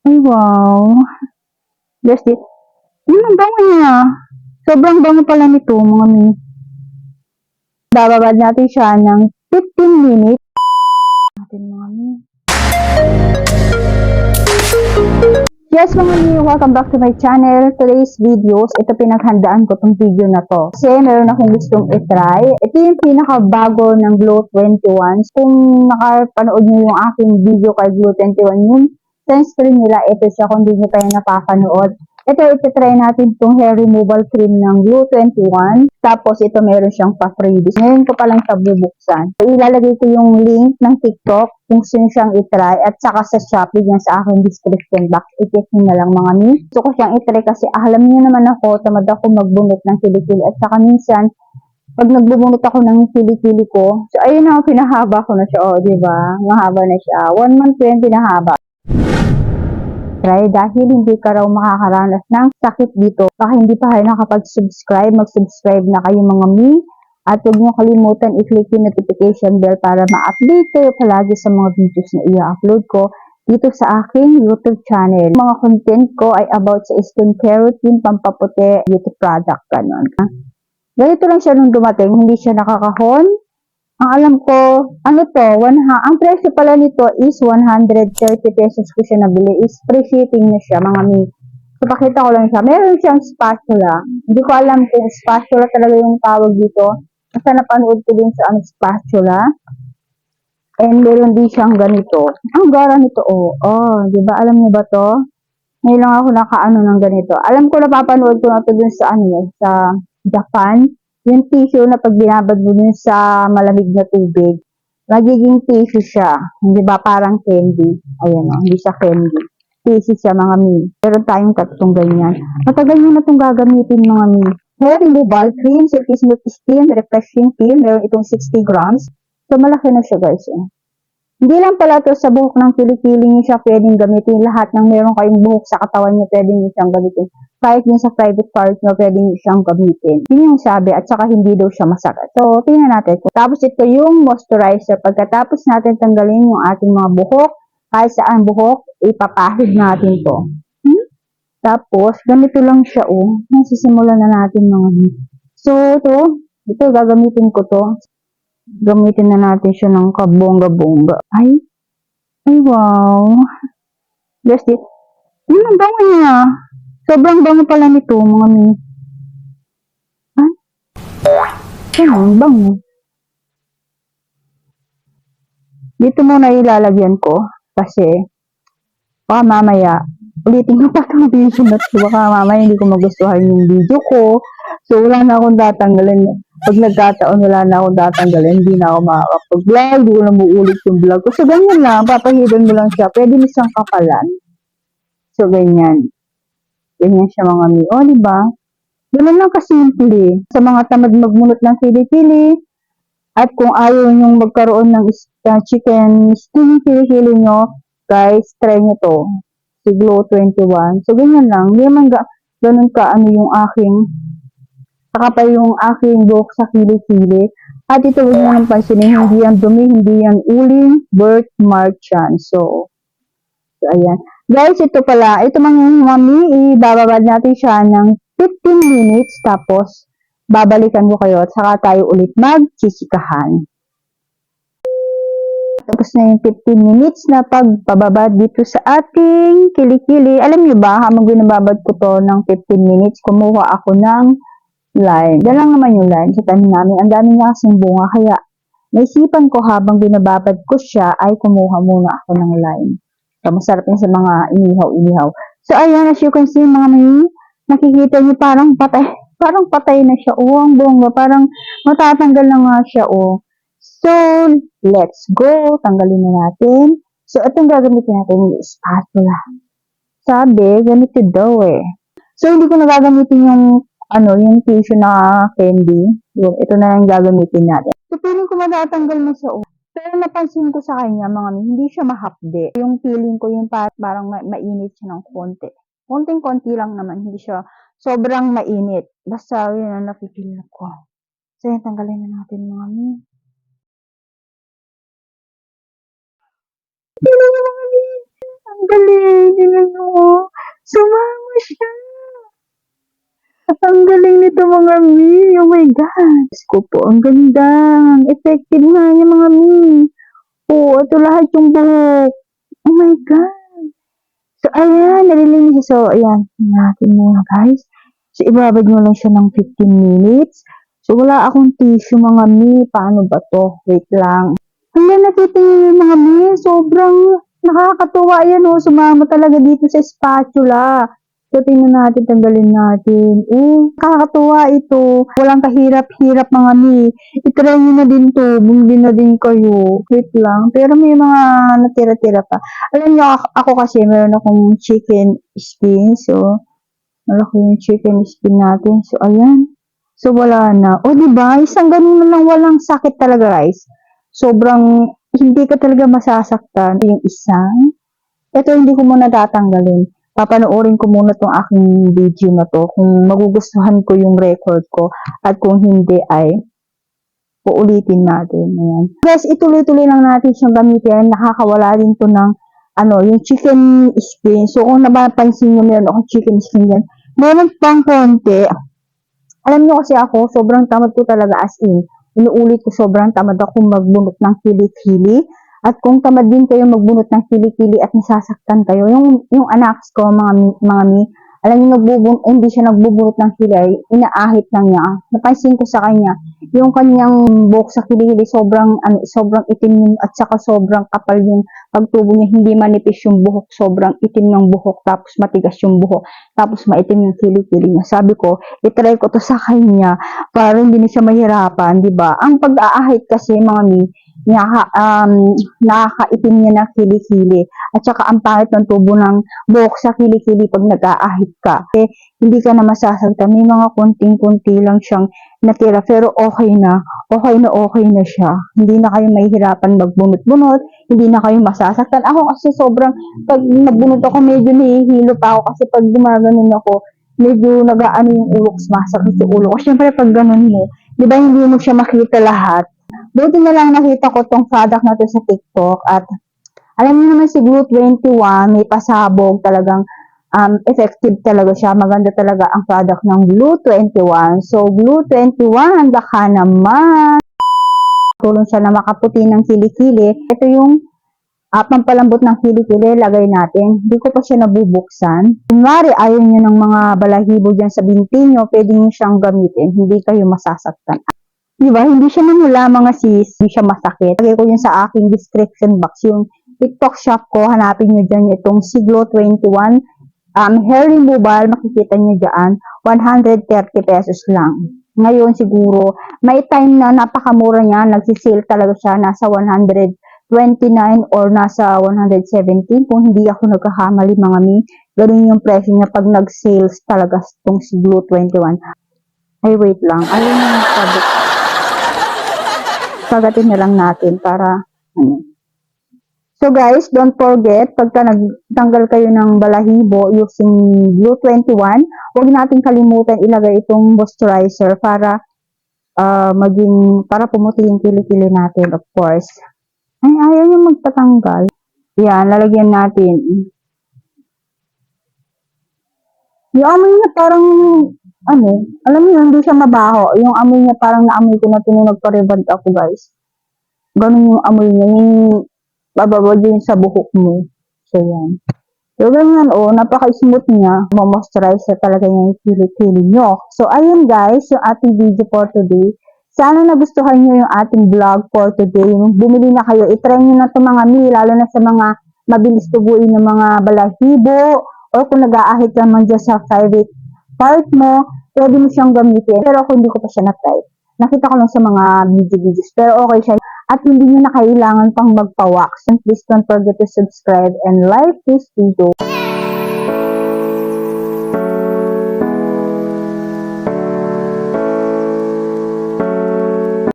Ay, wow. Just it. Ang bango niya. Sobrang bango pala nito, mga mi. Bababad natin siya ng 15 minutes. Natin, mga mi. Yes, mga mi, welcome back to my channel. Today's videos, ito pinaghandaan ko tong video na to. Kasi meron akong gustong itry. Ito yung pinakabago ng Glow 21. Kung nakapanood niyo yung aking video kay Glow 21, yung sunscreen nila, ito siya kung hindi niyo pa yung napapanood. Ito, ititry natin itong hair removal cream ng Glow 21. Tapos, ito meron siyang pa-freebies. Ngayon ko palang siya bubuksan. Ilalagay ko yung link ng TikTok kung sino siyang itry at saka sa Shopee niya sa aking description box. I-check nyo na lang mga mi. Gusto ko siyang itry kasi alam niyo naman ako, tamad ako magbunot ng kilikili at saka minsan, pag nagbubunot ako ng kilikili ko, so ayun na, pinahaba ko na siya. O, diba? Mahaba na siya. 1 month ko yung pinahaba. Try dahil hindi ka raw makakaranas ng sakit dito. Baka hindi pa kayo nakapag-subscribe, mag-subscribe na kayo mga mi. At huwag niyo kalimutan i-click yung notification bell para ma-update kayo palagi sa mga videos na i-upload ko dito sa aking YouTube channel. Mga content ko ay about sa skincare routine, pampaputi, beauty product, ganun. Ganito lang siya nung dumating, hindi siya nakakahon. Ang alam ko, ano to, ang presyo pala nito is 130 pesos ko siya nabili. Is free shipping na siya, mga mi. So, pakita ko lang siya. Meron siyang spatula. Hindi ko alam kung spatula talaga yung tawag dito. Basta napanood ko din sa spatula. And meron din siyang ganito. Ang gara nito, oh. Oh, di ba? Alam niyo ba to? Ngayon lang ako nakaano ng ganito. Alam ko, napapanood ko na to dun sa sa Japan. Yung tissue na pag binabad mo dun sa malamig na tubig, nagiging tissue siya. Hindi ba parang candy? Ayan o, hindi siya candy. Tissue siya mga mi. Meron tayong tatlong ganyan. Matagal nyo na itong gagamitin mga mi. Hair removal cream, silky smooth skin, refreshing peel. Meron itong 60 grams. So malaki na siya guys. Hindi lang pala to sa buhok ng kilikili niyo siya pwedeng gamitin. Lahat ng meron kayong buhok sa katawan niyo pwedeng niyo siyang gamitin. Kahit din sa private part niyo pwedeng niyo siyang gamitin. Yun yung sabi at saka hindi daw siya masakit. So, tingnan natin. Tapos ito yung moisturizer. Pagkatapos natin tanggalin yung ating mga buhok, kahit saan buhok, ipapahid natin to. Tapos, ganito lang siya oh. Nasisimulan na natin mga. So, ito gagamitin ko to. Gamitin na natin siya ng kabongga-bongga. Ay, wow. Just it. Ang bango niya. Sobrang bango pala nito, mga mi. Ay, ang bango. Dito muna ilalagyan ko. Kasi, baka mamaya, ulitin ko pa itong video na ito. Baka mamaya hindi ko magustuhan yung video ko. So, wala na akong tatanggalin. Pag nagkataon, wala na akong tatanggalin. Hindi na ako makakapag-vlog. Hindi ko na muulit yung vlog ko. So, ganyan lang. Papahidan mo lang siya. Pwede mo siyang kapalan. So, ganyan. Ganyan siya mga mi. O, diba? Ganun lang kasimple. Sa mga tamad magmunot ng kilikili, at kung ayaw nyong magkaroon ng chicken skin kilikili nyo, guys, try nyo to. Si Glow 21. So, ganyan lang. Hindi naman ganun ka ano yung aking saka pa yung aking buhok sa kilikili. At ito, huwag nyo nang pansinin, hindi yan dumi, hindi yan uling, birthmark yan. So, ayan. Guys, ito pala, ito mga mami, ibababad natin siya ng 15 minutes, tapos, babalikan ko kayo, at saka tayo ulit magchicikahan. Tapos na yung 15 minutes na pagpababad dito sa ating kilikili. Alam niyo ba, habang binababad ko to ng 15 minutes, kumuha ako ng lime. Yan lang naman yung lime sa tanim namin. Ang dami niya kasing bunga, kaya naisipan ko habang binababad ko siya, ay kumuha muna ako ng lime. So, masarap yun sa mga inihaw-inihaw. So, ayan, as you can see, mga may nakikita niyo parang patay. Parang patay na siya. Oh, ang bongga. Parang matatanggal na nga siya. Oh. So, let's go. Tanggalin na natin. So, itong gagamitin natin yung spatula. Sabi, ganito daw eh. So, hindi ko na gagamitin yung yung tissue na candy. Ito na yung gagamitin natin. So, feeling ko matatanggal na siya. Oh. Pero napansin ko sa kanya, mga hindi siya mahapde. Yung feeling ko yung parang mainit siya ng konti. Konting-konti lang naman, hindi siya sobrang mainit. Basta yun ang napipil ko. So, yan, tanggalin na natin mga mi. Ang galing, ito mga mi. Oh my God. Diyos ko po, ang ganda. Ang effective nga niya mga mi. Oo, ito lahat yung buhok. Oh my God. So, ayan, nalilinis siya. So, ayan, natin mo guys. So, ibabad mo lang siya ng 15 minutes. So, wala akong tissue mga mi. Paano ba to? Wait lang. Ayan, nakita niyo yung mga mi. Sobrang nakakatuwa yan, oh. Sumama talaga dito sa spatula. So, tingnan natin, tanggalin natin. Nakakatuwa ito. Walang kahirap-hirap mga mi. I-try nyo na din to. Bumili na din kayo. Wait lang. Pero may mga natira-tira pa. Alam nyo, ako kasi meron akong chicken skin. So, malaki yung chicken skin natin. So, ayan. So, wala na. O, diba? Isang ganun lang walang sakit talaga, guys. Sobrang, hindi ka talaga masasaktan. Yung isang, ito hindi ko muna tatanggalin. Papanoorin ko muna tong aking video na to. Kung magugustuhan ko yung record ko. At kung hindi ay, uulitin natin. Ayan. Guys, ituloy-tuloy lang natin siyang gamitin. Nakakawala din to ng, yung chicken skin. So, kung napapansin nyo, meron akong chicken skin yan. Meron pang konti. Alam nyo kasi ako, sobrang tamad ko talaga as in. Inuulit ko, sobrang tamad ako magbunot ng kilikili. At kung tamad din kayo magbunot ng kilikili at nasasaktan kayo, yung anak ko, mga mi, alam niyo, hindi siya nagbubunot ng kilay, inaahit lang niya. Napansin ko sa kanya, yung kanyang buhok sa kilikili, sobrang itim yun, at saka sobrang kapal yung pagtubo niya, hindi manipis yung buhok, sobrang itim ng buhok, tapos matigas yung buhok, tapos maitim yung kilikili niya. Sabi ko, itry ko to sa kanya, para hindi na siya mahirapan, di ba? Ang pag-aahit kasi, mga mi, nakakaitim niya na kilikili. At saka ang pangit ng tubo ng buhok sa kilikili pag nag-aahit ka. Hindi ka na masasagtan. May mga kunting-kunti lang siyang natira. Pero okay na. Okay na siya. Hindi na kayo mahihirapan magbunot-bunot. Hindi na kayo masasaktan. Ako kasi sobrang, pag nagbunot ako, medyo nahihilo pa ako. Kasi pag gumaganon ako, medyo nag-aano yung ulo ko, sumasakit yung ulo ko. Siyempre pag ganun mo, di ba hindi mo siya makita lahat? Buti na lang nakita ko tong product na to sa TikTok at alam niyo naman si Glue 21 may pasabog talagang effective talaga siya. Maganda talaga ang product ng Glue 21. So Glue 21, baka naman tulong siya na makaputi ng kilikili. Ito yung pampalambot ng kilikili, lagay natin. Hindi ko pa siya nabubuksan. Kunwari, ayaw niyo ng mga balahibo dyan sa binti nyo, pwede niyo siyang gamitin. Hindi kayo masasaktan. Diba? Hindi siya namula mga sis, hindi siya masakit. Lagay ko yun sa aking description box. Yung TikTok shop ko, hanapin nyo dyan itong Siglo 21 hair removal, makikita nyo dyan, 130 pesos lang. Ngayon siguro, may time na napakamura niya, nagsisale talaga siya, nasa 129 or nasa 117, kung hindi ako nagkakamali mga mi, ganun yung presyo niya pag nag-sales talaga itong Siglo 21. Ay, wait lang. Ayun yung sabi ko. Pagatin na lang natin para So guys, don't forget, pagka nagtanggal kayo ng balahibo using Glue 21, huwag natin kalimutan ilagay itong moisturizer para para pumuti yung kilikili natin, of course. Ay, ayaw yung magtatanggal. Yan, lalagyan natin. Yung amoy niya parang, alam mo yun, hindi siya mabaho. Yung amoy niya parang naamoy ko na tinunod pa reband ako, guys. Ganun yung amoy niya, yung bababa din sa buhok mo. So, yan. So, ganyan, napaka-smooth niya. Moisturize talaga yung kilikili nyo. So, ayun guys, yung ating video for today. Sana nagustuhan nyo yung ating vlog for today. Bumili na kayo, itry nyo na ito mga mi, lalo na sa mga mabilis tubuin ng mga balahibo, o kung nag-aahit ka man dyan sa private part mo, pwede mo siyang gamitin. Pero ako hindi ko pa siya na-try. Nakita ko lang sa mga videos. Pero okay siya. At hindi nyo na kailangan pang magpa-wax. And please don't forget to subscribe and like this video.